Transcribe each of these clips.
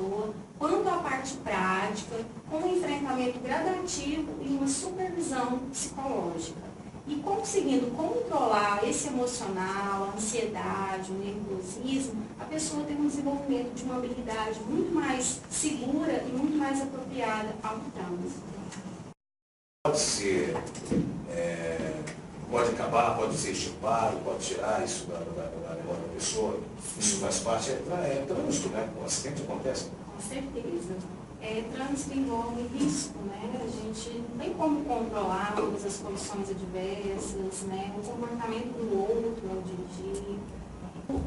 pessoa, quanto à parte prática, com um enfrentamento gradativo e uma supervisão psicológica. E conseguindo controlar esse emocional, a ansiedade, o nervosismo, a pessoa tem um desenvolvimento de uma habilidade muito mais segura e muito mais apropriada ao trânsito. Pode ser, pode acabar, pode ser extirpado, pode tirar isso da pessoa. Isso faz parte, é trânsito, né? O acidente acontece. Com certeza. Trânsito envolve risco, né? A gente não tem como controlar todas as condições adversas, né? O comportamento do outro ao dirigir.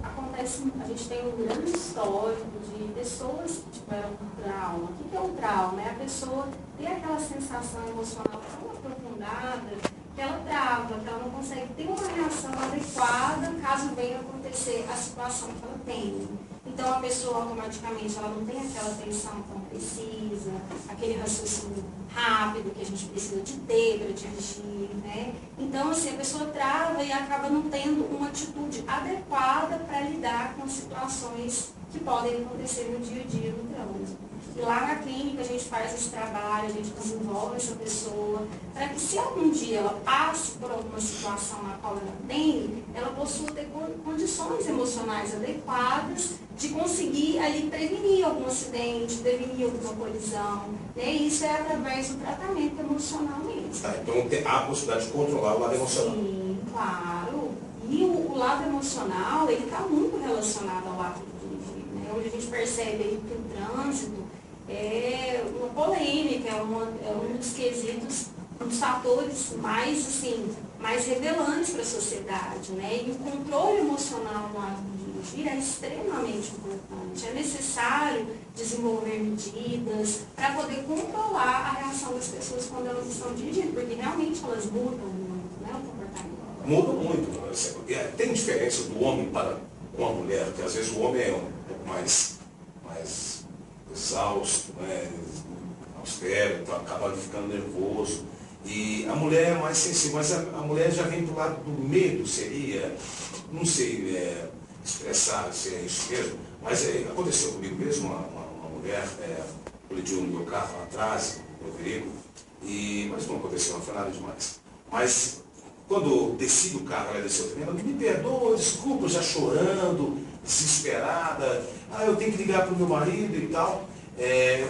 Acontece, a gente tem um grande histórico de pessoas que tiveram um trauma. O que é um trauma? É a pessoa ter aquela sensação emocional tão aprofundada que ela trava, que ela não consegue ter uma reação adequada caso venha acontecer a situação que ela tem. Então a pessoa automaticamente ela não tem aquela atenção tão precisa, aquele raciocínio rápido que a gente precisa de ter para dirigir, né? Então assim, a pessoa trava e acaba não tendo uma atitude adequada para lidar com situações que podem acontecer no dia a dia no trânsito. E lá na clínica a gente faz esse trabalho, a gente desenvolve essa pessoa, para que se algum dia ela passe por alguma situação na qual ela tem, ela possa ter condições emocionais adequadas de conseguir ali prevenir algum acidente, prevenir alguma colisão. Né? Isso é através do tratamento emocional mesmo. Então há a possibilidade de controlar o lado emocional. Sim, claro. E o lado emocional, ele está muito relacionado ao ato de dirigir. Né? Hoje a gente percebe aí que o trânsito é uma polêmica, é um dos quesitos, um dos fatores mais revelantes para a sociedade, né? E o controle emocional no ato de dirigir é extremamente importante. É necessário desenvolver medidas para poder controlar a reação das pessoas quando elas estão dirigindo, porque realmente elas mudam muito, né, o comportamento. Mudam muito. Tem diferença do homem para com a mulher, porque às vezes o homem é um pouco mais exausto, né, austero, então acaba ficando nervoso. E a mulher é mais sensível, mas a mulher já vem do lado do medo, seria, não sei expressar se é isso mesmo, mas aconteceu comigo mesmo, uma mulher colidiu no meu carro lá atrás, no meu veículo, mas não aconteceu, não foi nada demais. Mas quando eu desci do carro, ela desceu também, ela me perdoa, desculpa, já chorando, desesperada, eu tenho que ligar para o meu marido e tal.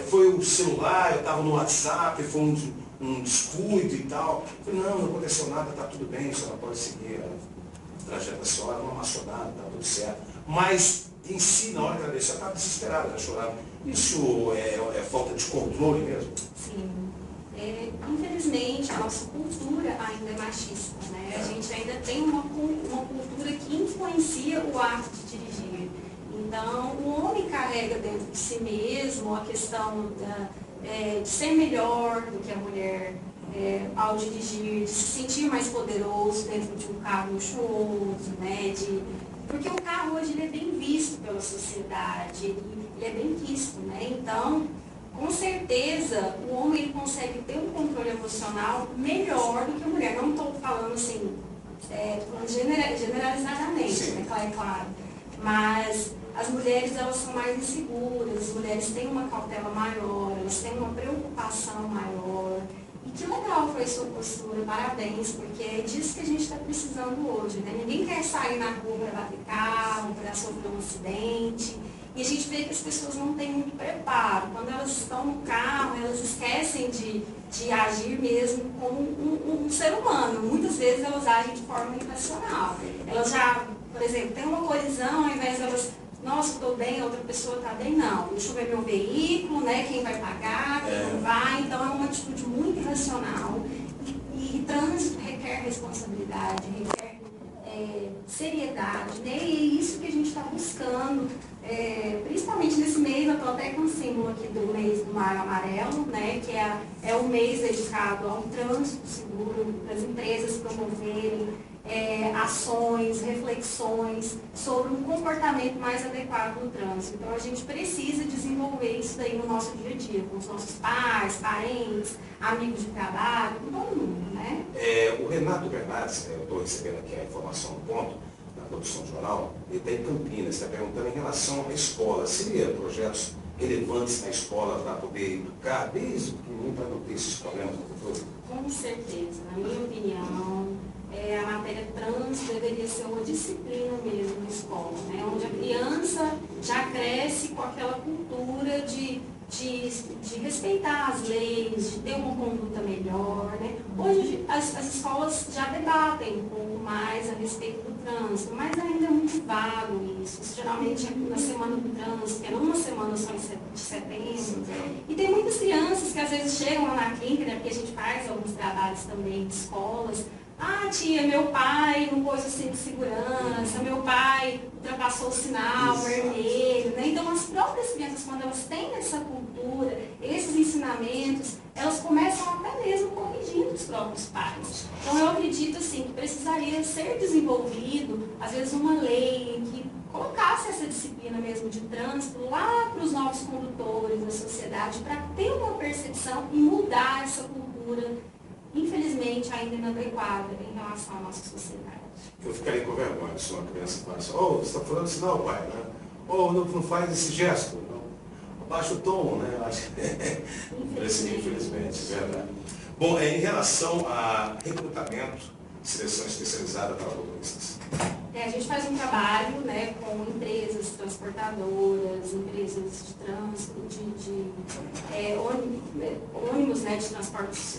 Foi o celular, eu estava no WhatsApp, foi um descuido e tal. Eu falei, não aconteceu nada, está tudo bem, a senhora pode seguir o trajeto da senhora, não amassou nada, está tudo certo. Mas em si, na hora que ela desceu, ela estava desesperada, já chorava. Isso é falta de controle mesmo? Sim. Infelizmente, a nossa cultura ainda é machista, né? A gente ainda tem uma cultura que influencia o ato de dirigir. Então, o homem carrega dentro de si mesmo a questão de ser melhor do que a mulher ao dirigir, de se sentir mais poderoso dentro de um carro luxuoso, né? Porque o carro hoje ele é bem visto pela sociedade, ele é bem quisto, né? Então, com certeza, o homem ele consegue ter um controle emocional melhor do que a mulher. Não estou falando assim, generalizadamente, né? É claro. Mas as mulheres elas são mais inseguras, as mulheres têm uma cautela maior, elas têm uma preocupação maior. E que legal foi a sua postura, parabéns, porque é disso que a gente está precisando hoje, né? Ninguém quer sair na rua para bater carro, para sofrer um acidente. E a gente vê que as pessoas não têm muito preparo. Quando elas estão no carro, elas esquecem de agir mesmo como um ser humano. Muitas vezes elas agem de forma irracional. Elas já, por exemplo, tem uma colisão, ao invés de elas, nossa, estou bem, a outra pessoa está bem, não. Deixa eu ver meu veículo, né? Quem vai pagar, quem não vai. Então é uma atitude muito irracional. E trânsito requer responsabilidade, requer seriedade, né? E é isso que a gente está buscando, principalmente nesse mês. Eu estou até com o símbolo aqui do mês do Maio Amarelo, né? Que é um mês dedicado ao trânsito seguro, para as empresas promoverem ações, reflexões sobre um comportamento mais adequado no trânsito. Então a gente precisa desenvolver isso daí no nosso dia a dia, com os nossos pais, parentes, amigos de trabalho, com todo mundo, né? O Renato Bernardes, eu estou recebendo aqui a informação do ponto, da produção do jornal, ele está em Campinas, está perguntando em relação à escola. Seria projetos relevantes na escola para poder educar, desde que para não ter esses problemas? Com certeza, na minha opinião, a matéria trans deveria ser uma disciplina mesmo na escola, né? Onde a criança já cresce com aquela cultura de respeitar as leis, de ter uma conduta melhor, né? Hoje as escolas já debatem um pouco mais a respeito do trânsito, mas ainda é muito vago isso. Geralmente é na semana do trânsito, que é numa semana só de setembro. E tem muitas crianças que às vezes chegam lá na clínica, né? Porque a gente faz alguns trabalhos também de escolas. Ah, tia, meu pai não pôs o cinto de segurança, meu pai ultrapassou o sinal vermelho, né? Então, as próprias crianças, quando elas têm essa cultura, esses ensinamentos, elas começam até mesmo corrigindo os próprios pais. Então, eu acredito, assim, que precisaria ser desenvolvido, às vezes, uma lei que colocasse essa disciplina mesmo de trânsito lá para os novos condutores da sociedade, para ter uma percepção e mudar essa cultura, infelizmente, ainda inadequada em relação à nossa sociedade. Eu ficaria com vergonha se uma criança fala assim, oh, você está falando assim, não, pai, né? Oh, não faz esse gesto, não. Abaixa o tom, né? Infelizmente, é verdade. Bom, em relação a recrutamento, seleção especializada para motoristas. A gente faz um trabalho, né, com empresas transportadoras, empresas de trânsito, ônibus, né, de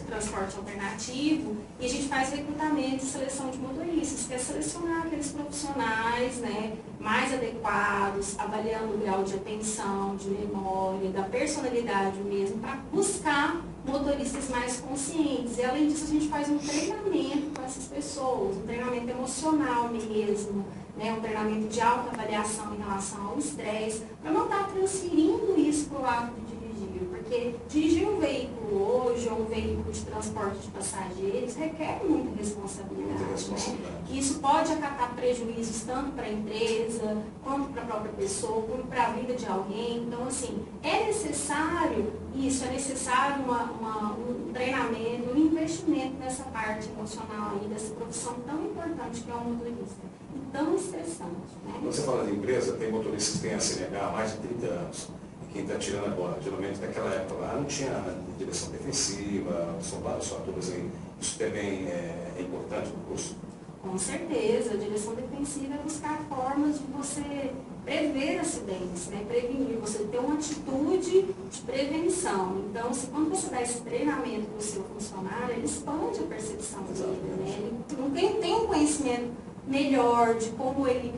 transporte alternativo, e a gente faz recrutamento e seleção de motoristas, que é selecionar aqueles profissionais, né, mais adequados, avaliando o grau de atenção, de memória, da personalidade mesmo, para buscar motoristas mais conscientes. E além disso, a gente faz um treinamento com essas pessoas, um treinamento emocional mesmo, né? Um treinamento de autoavaliação em relação ao estresse, para não estar transferindo isso para o ato de dirigir. Porque dirigir um veículo hoje, ou um veículo de transporte de passageiros, requer muita responsabilidade. Né? Isso pode acarretar prejuízos tanto para a empresa, quanto para a própria pessoa, como para a vida de alguém. Então, assim, é necessário isso, é necessário um treinamento, um investimento nessa parte emocional aí, dessa profissão tão importante que é o motorista, e tão estressante. Né? Quando você fala de empresa, tem motoristas que têm a CNH há mais de 30 anos. E quem está tirando agora, geralmente naquela época lá não tinha direção defensiva, são vários fatores aí. Isso também é importante no curso? Com certeza, a direção defensiva é buscar formas de você prever acidentes, né? Prevenir, você ter uma atitude de prevenção. Então, quando você dá esse treinamento para o seu funcionário, ele expande a percepção dele, né? Ele tem um conhecimento melhor de como ele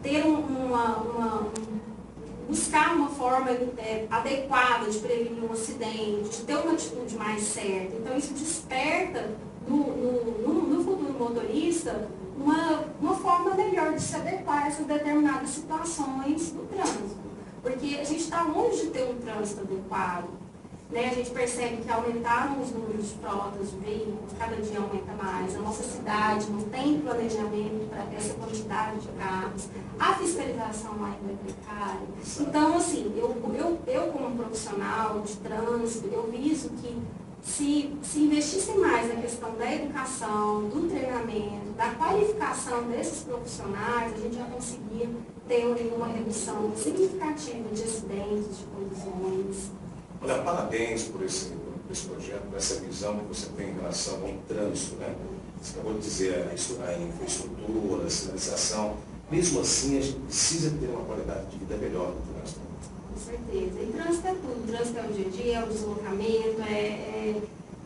ter buscar uma forma adequada de prevenir um acidente, de ter uma atitude mais certa. Então, isso desperta no futuro motorista uma forma melhor de se adequar a essas determinadas situações do trânsito. Porque a gente está longe de ter um trânsito adequado. Né? A gente percebe que aumentaram os números de frotas de veículos, cada dia aumenta mais. A nossa cidade não tem planejamento para ter essa quantidade de carros. A fiscalização ainda é precária. Então, assim, eu como profissional de trânsito, eu viso que se investisse mais na questão da educação, do treinamento, da qualificação desses profissionais, a gente já conseguia ter uma redução significativa de acidentes, de colisões. Olha, parabéns por esse projeto, por essa visão que você tem em relação ao trânsito, né? Você acabou de dizer a infraestrutura, a sinalização. Mesmo assim, a gente precisa ter uma qualidade de vida melhor no trânsito. Com certeza. E trânsito é tudo. Trânsito é o dia a dia, é o deslocamento,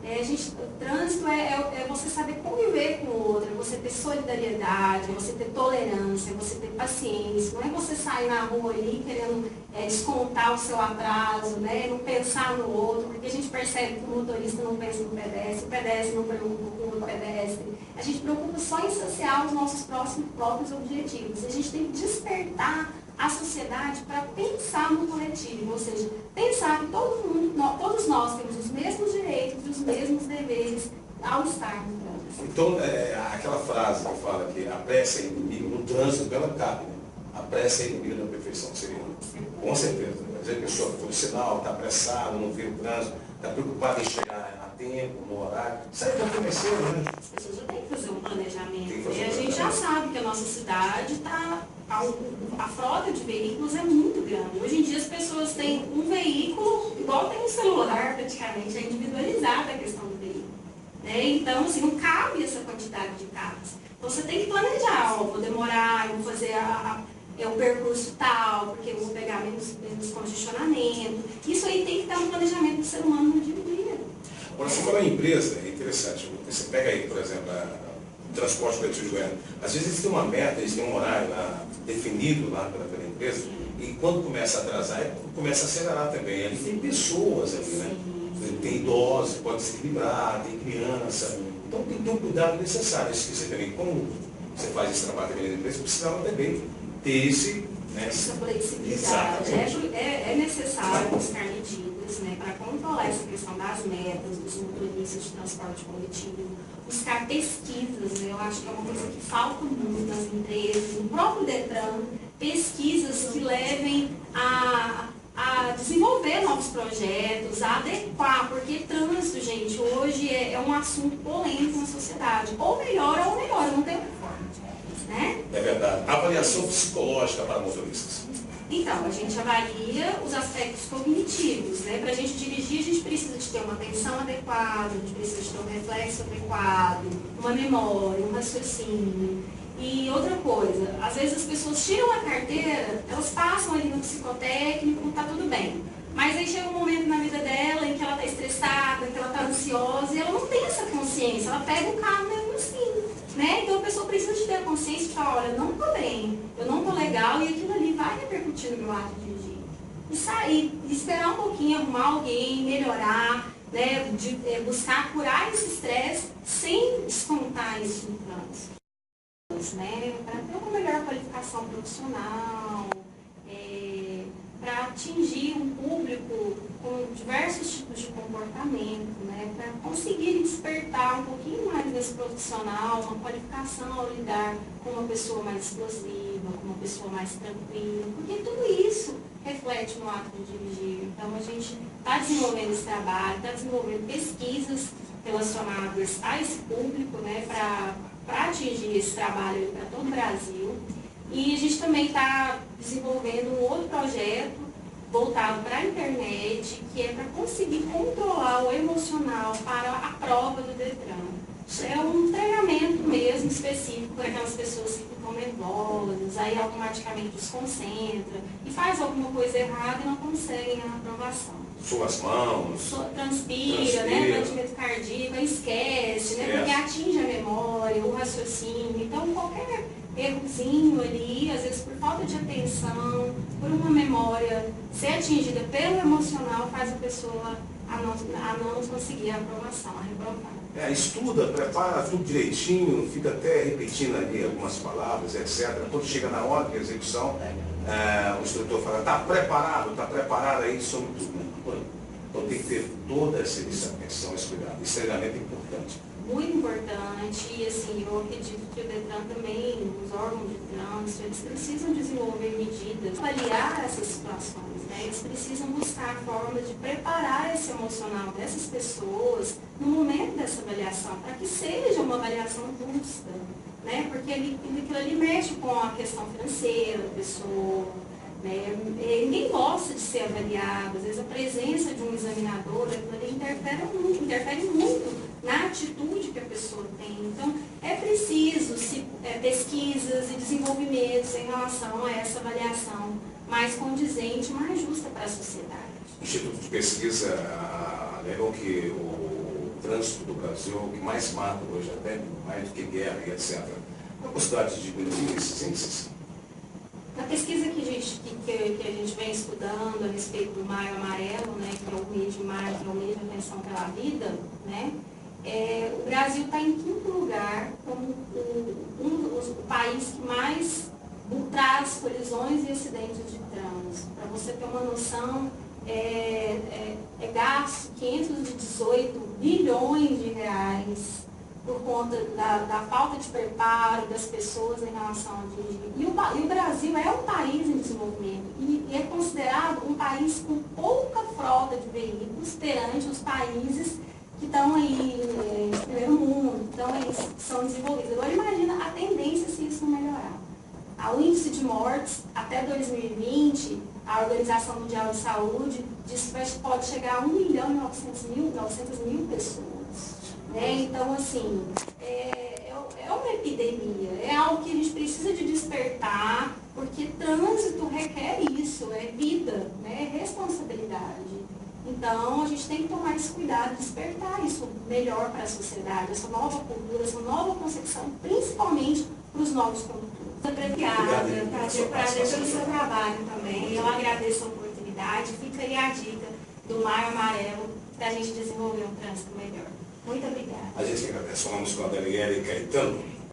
o trânsito é você saber conviver com o outro, é você ter solidariedade, é você ter tolerância, é você ter paciência. Não é você sair na rua ali querendo descontar o seu atraso, né? Não pensar no outro, porque a gente percebe que o motorista não pensa no pedestre, o pedestre não preocupa com o pedestre. A gente preocupa só em saciar os nossos próprios objetivos. A gente tem que despertar a sociedade para pensar no coletivo, ou seja, pensar que todos nós temos os mesmos direitos e os mesmos deveres ao estar no trânsito. Então, aquela frase que fala que a pressa é inimigo, no trânsito ela cabe, né? A pressa é inimigo da perfeição, seria? Com certeza. Quer dizer, a pessoa foi no sinal, está apressado, não vê o trânsito, está preocupada em chegar a tempo, no horário. Isso aí está começando, né? As pessoas já têm que fazer um planejamento. E a gente já sabe que a nossa cidade está. A frota de veículos é muito grande. Hoje em dia as pessoas celular, praticamente, é individualizada a questão do veículo. Né? Então, assim, não cabe essa quantidade de carros. Então, você tem que planejar, ó, vou demorar, eu vou fazer o percurso tal, porque eu vou pegar menos congestionamento. Isso aí tem que estar no planejamento do ser humano no dia a dia. Agora, você falou em empresa, é interessante. Você pega aí, por exemplo, o transporte coletivo de Goiânia. Às vezes eles têm uma meta, eles têm um horário lá, definido lá pela empresa, e quando começa a atrasar, começa a acelerar também. Ali tem pessoas ali, né? Tem idosos, pode desequilibrar, tem criança. Então tem que ter um cuidado necessário. Isso que você também, como você faz esse trabalho também na empresa, precisava também ter essa flexibilidade. É necessário buscar medidas, né, para controlar essa questão das metas dos motoristas de transporte coletivo, buscar pesquisas, né, eu acho que é uma coisa que falta muito nas empresas, no próprio Detran, pesquisas que levem a desenvolver novos projetos, a adequar, porque trânsito, gente, hoje é um assunto polêmico na sociedade. Ou melhora, não tem outra forma. Né? É verdade. Avaliação psicológica para motoristas. Então, a gente avalia os aspectos cognitivos, né? Para a gente dirigir, a gente precisa de ter uma atenção adequada, a gente precisa de ter um reflexo adequado, uma memória, um raciocínio. E outra coisa, às vezes as pessoas tiram a carteira, elas passam ali no psicotécnico, tá tudo bem. Mas aí chega um momento na vida dela em que ela está estressada, que ela está ansiosa, e ela não tem essa consciência, ela pega o carro mesmo assim. Né? Então a pessoa precisa de ter a consciência de falar, olha, não estou bem, eu não estou legal, e aquilo ali vai repercutir no meu ato de dirigir. E sair, esperar um pouquinho, arrumar alguém, melhorar, né? Buscar curar esse estresse sem descontar isso no trânsito. Né? Para ter uma melhor qualificação profissional, para atingir um público com diversos tipos de comportamento, né? Para conseguir despertar um pouquinho mais desse profissional, uma qualificação ao lidar com uma pessoa mais explosiva, com uma pessoa mais tranquila, porque tudo isso reflete no ato de dirigir. Então a gente está desenvolvendo esse trabalho, está desenvolvendo pesquisas relacionadas a esse público, né? Para atingir esse trabalho para todo o Brasil. E a gente também está desenvolvendo um outro projeto voltado para a internet, que é para conseguir controlar o emocional para a prova do Detran. É um treinamento mesmo específico para aquelas pessoas que ficam nervosas, aí automaticamente desconcentra e faz alguma coisa errada e não conseguem a aprovação. Suas mãos. Transpira, né? Batimento cardíaco, esquece, né? Porque atinge a memória, o raciocínio. Então, qualquer errozinho ali, às vezes por falta de atenção, por uma memória ser atingida pelo emocional, faz a pessoa a não conseguir a aprovação, a reprovar. Estuda, prepara tudo direitinho, fica até repetindo ali algumas palavras, etc. Quando chega na hora da execução, o instrutor fala, está preparado aí sobre tudo. Né? Então tem que ter toda essa atenção, esse cuidado. Esse treinamento é importante. Muito importante, e assim, eu acredito que o Detran também, os órgãos de trânsito, eles precisam desenvolver medidas, avaliar essas situações, né? Eles precisam buscar formas de preparar esse emocional dessas pessoas no momento dessa avaliação, para que seja uma avaliação justa, né? Porque aquilo ali mexe com a questão financeira da pessoa, né? Ninguém gosta de ser avaliado, às vezes a presença de um examinador interfere muito na atitude que a pessoa tem. Então, é preciso pesquisas e desenvolvimentos em relação a essa avaliação mais condizente, mais justa para a sociedade. O Instituto de Pesquisa alegou que o trânsito do Brasil é o que mais mata hoje, até mais do que guerra e etc. Qual a possibilidade de diminuir esses índices? Na pesquisa que a gente vem estudando a respeito do Maio Amarelo, né, que é o mês de maio, que é o mês de atenção pela vida, né, o Brasil está em quinto lugar como o país que mais traz colisões e acidentes de trânsito. Para você ter uma noção, gasto 518 bilhões de reais por conta da falta de preparo das pessoas em relação a dirigir. E o Brasil é um país em desenvolvimento e é considerado um país com pouca frota de veículos perante os países que estão aí em primeiro mundo, que são desenvolvidos. Agora imagina a tendência se isso não melhorar. O índice de mortes, até 2020, a Organização Mundial de Saúde diz que pode chegar a 1.900.000 pessoas. Né? Então, assim, é uma epidemia, é algo que a gente precisa de despertar, porque trânsito requer isso, é vida, né? É responsabilidade. Então, a gente tem que tomar esse cuidado, despertar isso melhor para a sociedade, essa nova cultura, essa nova concepção, principalmente para os novos condutores. Obrigada, prazer pelo seu trabalho também. Eu agradeço a oportunidade. Fica aí a dica do Maio Amarelo para a gente desenvolver um trânsito melhor. Muito obrigada. A gente que agradece, falamos com a Daniela Caetano.